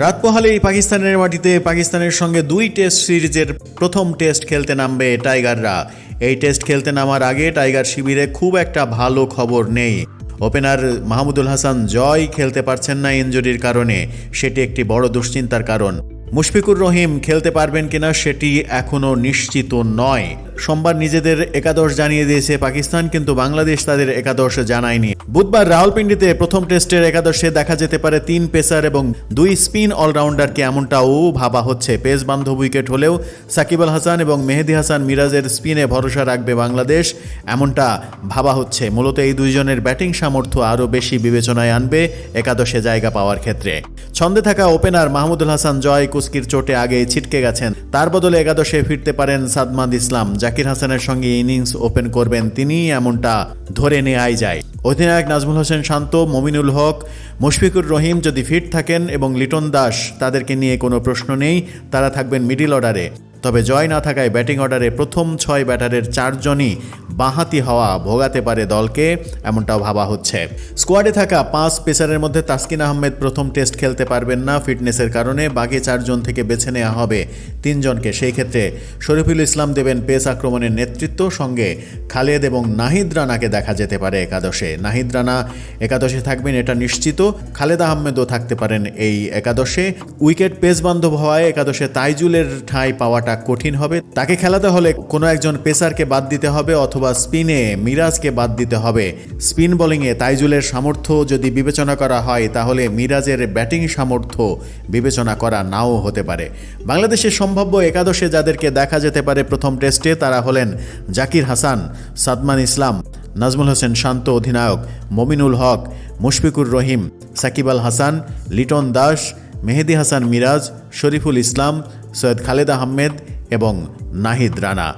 রাত পোহালেই পাকিস্তানের মাটিতে পাকিস্তানের সঙ্গে 2 টেস্ট সিরিজের প্রথম টেস্ট খেলতে নামবে টাইগাররা। এই টেস্ট খেলতে নামার আগে টাইগার শিবিরে খুব একটা ভালো খবর নেই। ওপেনার মাহমুদুল হাসান জয় খেলতে পারছেন না ইনজুরির কারণে, সেটি একটি বড় দুশ্চিন্তার কারণ। মুশফিকুর রহিম খেলতে পারবেন কিনা সেটি এখনও নিশ্চিত নয়। সোমবার নিজেদের একাদশ জানিয়ে দিয়েছে পাকিস্তান, কিন্তু বাংলাদেশ তাদের একাদশ জানায়নি। বুধবার রাওয়ালপিন্ডিতে প্রথম টেস্টের একাদশে দেখা যেতে পারে 3 পেসার এবং 2 স্পিন অলরাউন্ডারকে, এমনটাও ভাবা হচ্ছে। পেস বান্ধব উইকেট হলেও সাকিব আল হাসান এবং মেহেদী হাসান মিরাজের স্পিনে ভরসা রাখবে বাংলাদেশ, এমনটা ভাবা হচ্ছে। মূলত এই দুইজনের ব্যাটিং সামর্থ্য আরও বেশি বিবেচনায় আনবে একাদশে জায়গা পাওয়ার ক্ষেত্রে। ছন্দে থাকা ওপেনার মাহমুদুল হাসান জয় কুস্কির চোটে আগেই ছিটকে গেছেন, তার বদলে একাদশে ফিরতে পারেন সাদমান ইসলাম। জাকির হাসানের সঙ্গে ইনিংস ওপেন করবেন তিনি, এমনটা ধরে নেওয়াই যায়। অধিনায়ক নাজমুল হোসেন শান্ত, মমিনুল হক, মুশফিকুর রহিম যদি ফিট থাকেন এবং লিটন দাস, তাদেরকে নিয়ে কোনো প্রশ্ন নেই, তারা থাকবেন মিডল অর্ডারে। তবে জয় না থাকায় ব্যাটিং অর্ডারে প্রথম 6 ব্যাটারের 4 জনই বাঁহাতি হওয়া ভোগাতে পারে দলকে, এমনটাও ভাবা হচ্ছে। স্কোয়াডে থাকা 5 পেসারের মধ্যে তাসকিন আহমেদ প্রথম টেস্ট খেলতে পারবেন না ফিটনেসের কারণে। বাকি 4 জন থেকে বেছে নেওয়া হবে 3 জনকে। সেই ক্ষেত্রে শরীফুল ইসলাম দেবেন পেস আক্রমণের নেতৃত্ব, সঙ্গে খালেদ এবং নাহিদ রানাকে দেখা যেতে পারে একাদশে। নাহিদ রানা একাদশে থাকবেন এটা নিশ্চিত। খালেদ আহমেদও থাকতে পারেন এই একাদশে। উইকেট পেস বান্ধব হওয়ায় একাদশে তাইজুলের ঠাঁই পাওয়াটা কঠিন হবে। তাকে খেলাতে হলে কোনো একজন পেসারকে বাদ দিতে হবে অথবা স্পিনে মিরাজকে বাদ দিতে হবে। স্পিন বোলিংয়ে তাইজুলের সামর্থ্য যদি বিবেচনা করা হয়, তাহলে মিরাজের ব্যাটিং সামর্থ্য বিবেচনা করা নাও হতে পারে। বাংলাদেশের সম্ভাব্য একাদশে যাদেরকে দেখা যেতে পারে প্রথম টেস্টে, তারা হলেন জাকির হাসান, সাদমান ইসলাম, নাজমুল হোসেন শান্ত অধিনায়ক, মমিনুল হক, মুশফিকুর রহিম, সাকিব আল হাসান, লিটন দাস, মেহেদী হাসান মিরাজ, শরীফুল ইসলাম, সৈয়দ খালেদ আহমেদ এবং নাহিদ রানা।